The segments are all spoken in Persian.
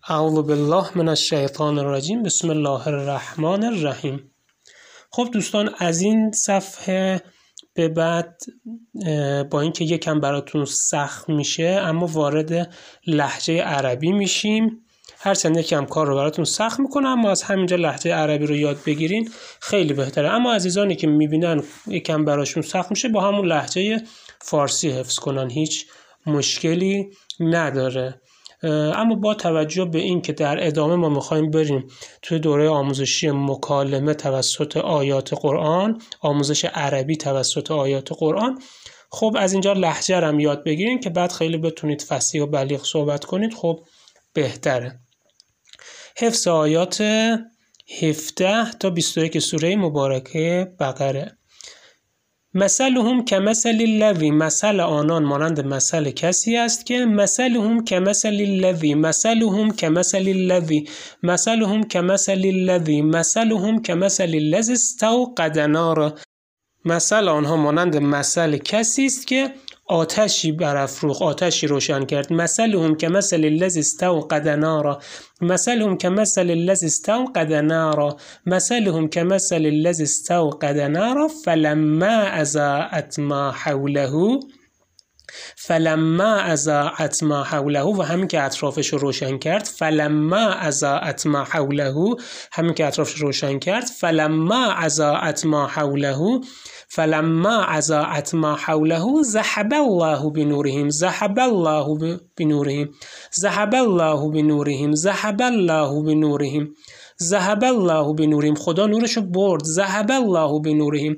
اعوذ بالله من الشیطان الرجیم. بسم الله الرحمن الرحیم. خب دوستان، از این صفحه به بعد با اینکه یکم براتون سخت میشه اما وارد لهجه عربی میشیم. هرچند یکم کار رو براتون سخت میکنه اما از همینجا لهجه عربی رو یاد بگیرین خیلی بهتره. اما عزیزانی که میبینن یکم براشون سخت میشه با همون لهجه فارسی حفظ کنن، هیچ مشکلی نداره. اما با توجه به این که در ادامه ما میخوایم بریم توی دوره آموزشی مکالمه توسط آیات قرآن، آموزش عربی توسط آیات قرآن، خب از اینجا لهجه رو هم یاد بگیرین که بعد خیلی بتونید فصیح و بلیغ صحبت کنید. خب بهتره. حفظ آیات 17 تا 21 سوره مبارکه بقره. مثلهم کمثل الذی، مثل آنان مانند مثل کسی است که مثلهم کمثل الذی، مثلهم کمثل الذی، مثلهم کمثل الذی، مثلهم کمثل الذی استوقد نارا، مثل آنها مانند مثل کسی است که آتشی برافروخت، آتشی روشن کرد. مثلهم کمثل الذی استوقد نارا، مثلهم کمثل الذی استوقد نارا، مثلهم کمثل الذی استوقد نارا فلما اضاءت ما حوله، فلما اضاءت ما حوله، و همین که اطرافش رو روشن کرد. فلما اضاءت ما حوله، همین که اطرافش رو روشن کرد. فلما اضاءت ما حوله، فلما اضاءت ما حوله ذهب الله بنورهم، ذهب الله بنورهم، ذهب الله بنورهم، ذهب الله بنورهم، ذهب الله بنورهم، خدا نورشو برد. ذهب الله بنورهم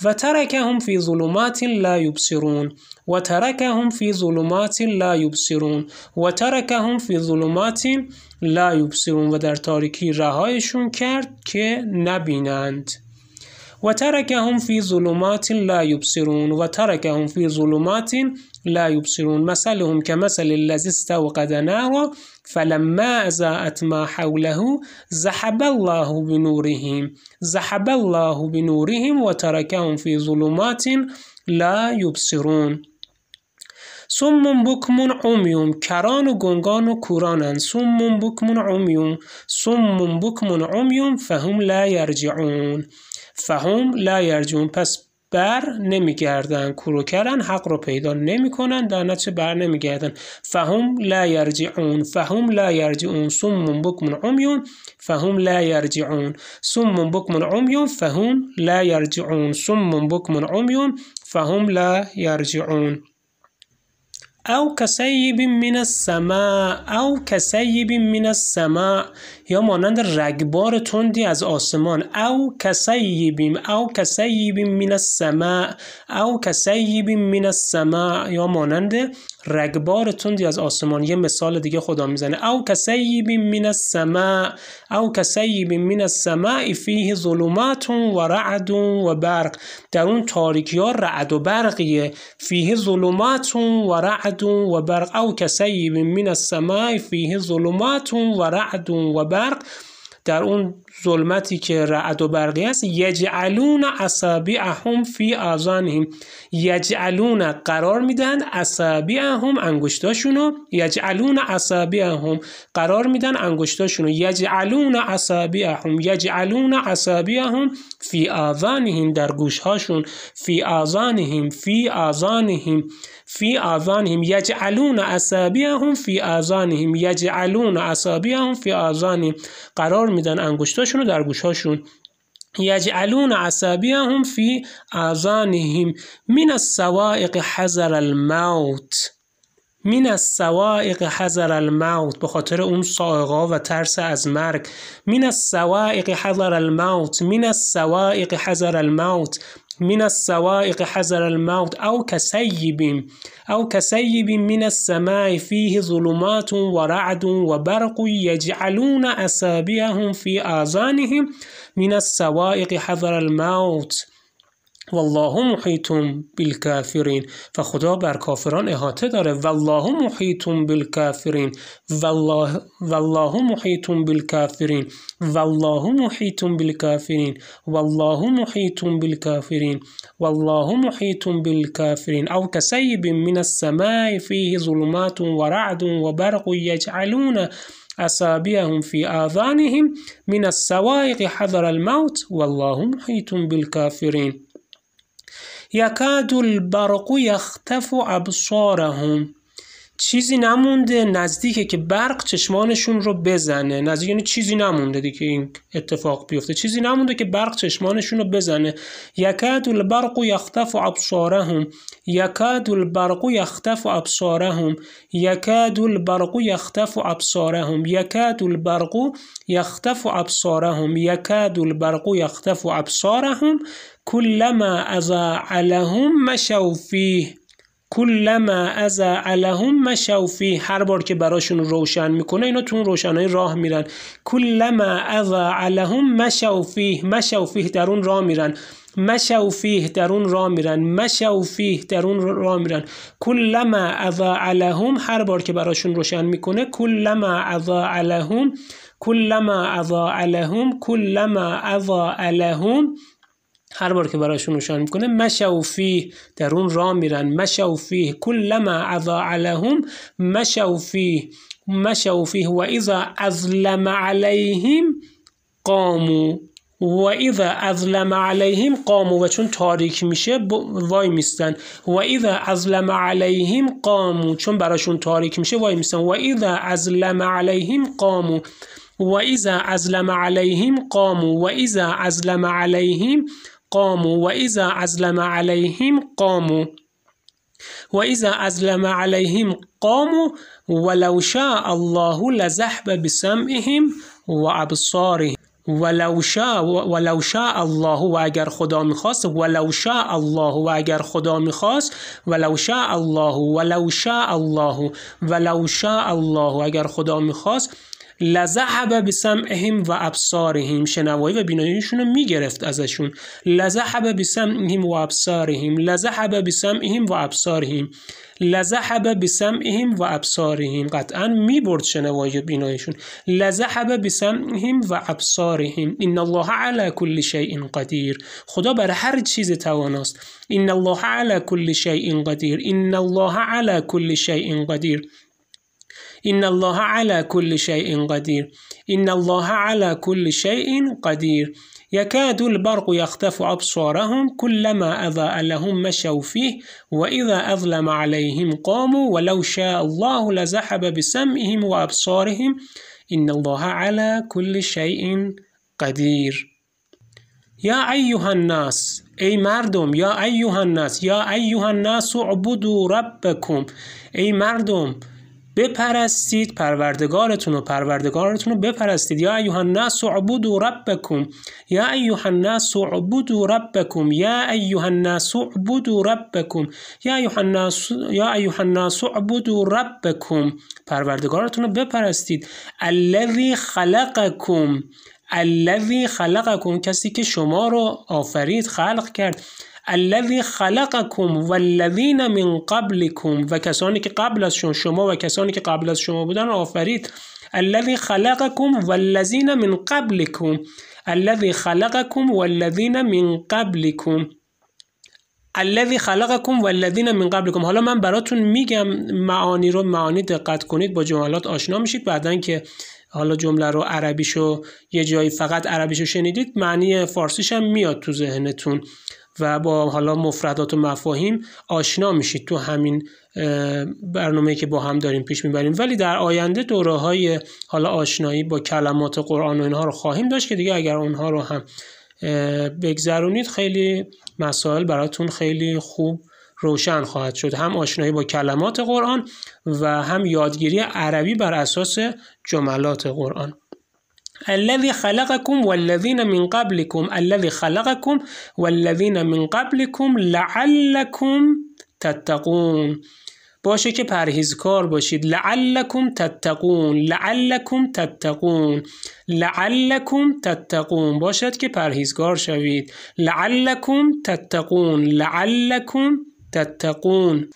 و ترکهم فی ظلمات لا یبصرون، و ترکهم فی ظلمات لا یبصرون، و ترکهم فی ظلمات لا یبصرون، و در تاریکی رهایشون کرد که نبینند. و ترکهم فی ظلمات لا یبصرون، و ترکهم فی ظلمات لا یبصرون، مثلهم کمثل الذی استوقد نارا فلما اضاءت ما حوله ذهب الله بنورهم، ذهب الله بنورهم و ترکهم فی ظلمات لا یبصرون. صم بکم عمیون، کران و گنگان و کورانند. صم بکم عمیون، صم بکم عمیون فهم لا یرجعون، فهم لا یرجعون، پس بر نمیگردن، کروکرن، حق رو پیدا نمیکنن، در نتیجه بر نمیگردن. فهم لا یرجعون، فهم لا یرجعون، صم بکم عمیون فهم لا یرجعون، صم بکم عمیون فهم لا یرجعون، صم بکم عمیون فهم لا یرجعون. او کسیب من السماء، او کسیب من السماء، یا مانند رگبار تندی از آسمان. او کسیب، او کسیب من السماء، او کسیب من السماء، یا مانند رگبار تندی از آسمان. یه مثال دیگه خدا میزنه. او کسیب من السماء، او کسیب من السماء فیه ظلمات و رعد و برق، در اون تاریکی ها رعد و برقیه. فیه ظلمات و رعد و برق، او کسیب من السماء فیه ظلمات و رعد و برق، در اون ظلمتی که رعد و برقی است. یجعلون اصابعهم فی آذانهم، یجعلون قرار میدن، اصابعهم انگشتاشونو، یجعلون اصابعهم قرار میدن انگشتاشونو، یجعلون اصابعهم، یجعلون اصابعهم فی آذانهم در گوشهاشون، فی آذانهم، فی آذانهم، فی آذانهم، یجعلون اصابعهم فی آذانهم، یجعلون اصابعهم فی آذانهم قرار میدن انگشتاشونو در گوشهاشون. یجعلون اصابعهم فی آذانهم من الصواعق حذر الموت، من الصواعق حذر الموت، به خاطر اون صاعقه و ترس از مرگ. من الصواعق حذر الموت، من الصواعق حذر الموت، من الصواعق حذر الموت. او کسیب، او کسیب من السماء فیه ظلمات و رعد و برق یجعلون اصابعهم فی آذانهم من الصواعق حذر الموت والله محیط بالکافرین، و خدا بر کافران احاطه داره. والله محیط بالکافرین، والله محیط بالکافرین، والله محیط بالکافرین، والله محیط بالکافرین، والله محیط بالکافرین. او کسیب من السماء فیه ظلمات و رعد و برق یجعلون أصابعهم في آذانهم من الصواعق حذر الموت والله محيط بالكافرين یکاد البرق یخطف ابصارهم چیزی نمونده نزدیکه که برق چشمانشون رو بزنه. نزدیک یعنی چیزی نمونده دیگه این اتفاق بیفته، چیزی نمونده که برق چشمانشون رو بزنه. یکاد البرق یخطف ابصارهم یکاد البرق یخطف ابصارهم یکاد البرق یخطف ابصارهم یکاد البرق یخطف ابصارهم یکاد البرق یخطف ابصارهم كلما أضاء لهم مشوا فيه كلما أضاء لهم مشوا فيه هر بار که براشون روشن میکنه اینا تو اون روشنایی راه میرن. كلما أضاء لهم مشوا فيه مشوا فيه در اون راه میرن مشوا فيه در اون راه میرن مشوا فيه در اون راه میرن. كلما أضاء لهم هر بار که براشون روشن میکنه كلما أضاء لهم كلما أضاء لهم كلما أضاء لهم هر بار که براشون روشن میکنه مشوا فیه در اون راه میرن مشوا فیه كلما اضاء لهم مشوا فیه مشوا فیه و اذا اظلم علیهم قاموا و اذا اظلم علیهم قاموا و چون تاریک میشه وای میستن و اذا اظلم علیهم قاموا چون براشون تاریک میشه وای میستن و اذا اظلم علیهم قاموا و اذا اظلم علیهم قاموا و اذا اظلم علیهم قاموا و اذا اظلم علیهم قاموا و اذا اظلم علیهم قاموا ولو شاء الله لذهب بسمعهم و ابصارهم ولو شاء الله و اگر خدا میخواست ولو شاء الله و اگر خدا میخواست ولو شاء الله ولو شاء الله ولو شاء الله و اگر خدا میخواست لذهب بسمعهم و ابصارهم شنوایی و بیناییشون رو میگرفت ازشون. لذهب بسمعهم و ابصارهم لذهب بسمعهم و ابصارهم لذهب بسمعهم و ابصارهم قطعا میبرد شنوایی و بیناییشون. لذهب بسمعهم و ابصارهم ان الله علی کل شیء قدیر خدا بر هر چیز تواناست. ان الله علی کل شیء قدیر ان الله علی کل شیء قدیر إن الله على كل شيء قدير إن الله على كل شيء قدير يكاد البرق يخطف أبصارهم كلما أضاء لهم مشوا فيه وإذا أظلم عليهم قاموا ولو شاء الله لذهب بسمعهم وأبصارهم إن الله على كل شيء قدير. يا أيها الناس ای مردم يا أيها الناس يا أيها الناس اعبدوا ربكم ای مردم بپرستید پروردگارتون رو بپرستید. یا ایها الناس اعبدوا ربکم یا ایها الناس اعبدوا ربکم یا ایها الناس اعبدوا ربکم یا ایها الناس اعبدوا ربکم پروردگارتون رو بپرستید. الذی خلقکم الذی خلقکم کسی که شما رو آفرید خلق کرد. الذی خلقکم والذین من قبلکم و کسانی که قبل از شما و کسانی که قبل از شما بودن آفرید. الذی خلقکم والذین من قبلکم الذی خلقکم والذین من قبلکم الذی خلقکم والذین من قبلکم. حالا من براتون میگم معانی دقت کنید، با جملات آشنا میشید. بعدن که حالا جمله رو عربیشو یه جایی فقط عربیشو شنیدید معنی فارسیش هم میاد تو ذهنتون و با حالا مفردات و مفاهیم آشنا میشید تو همین برنامه‌ای که با هم داریم پیش میبریم. ولی در آینده دوره‌های حالا آشنایی با کلمات قرآن و اینها رو خواهیم داشت که دیگه اگر اونها رو هم بگذرونید خیلی مسائل براتون خیلی خوب روشن خواهد شد، هم آشنایی با کلمات قرآن و هم یادگیری عربی بر اساس جملات قرآن. الذي خلقكم والذين من قبلكم الذي خلقكم والذين من قبلكم لعلكم تتقون باشه که پرهیزکار باشید. لعلكم تتقون لعلكم تتقون لعلكم تتقون باشد که پرهیزگار شوید. لعلكم تتقون لعلكم تتقون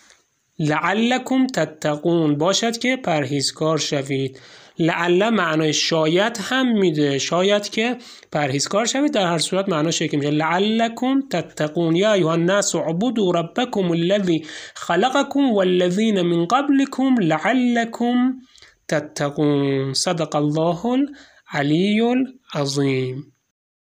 لعلكم تتقون باشد که پرهیزکار شوید. لعل معنای شاید هم میده، شاید که پرهیزکار شوید. در هر صورت معناش که میشه لعلکم تتقون. یا ایها الناس اعبدوا ربکم الذی خلقکم والذین من قبلکم لعلکم تتقون. صدق الله العلی العظیم.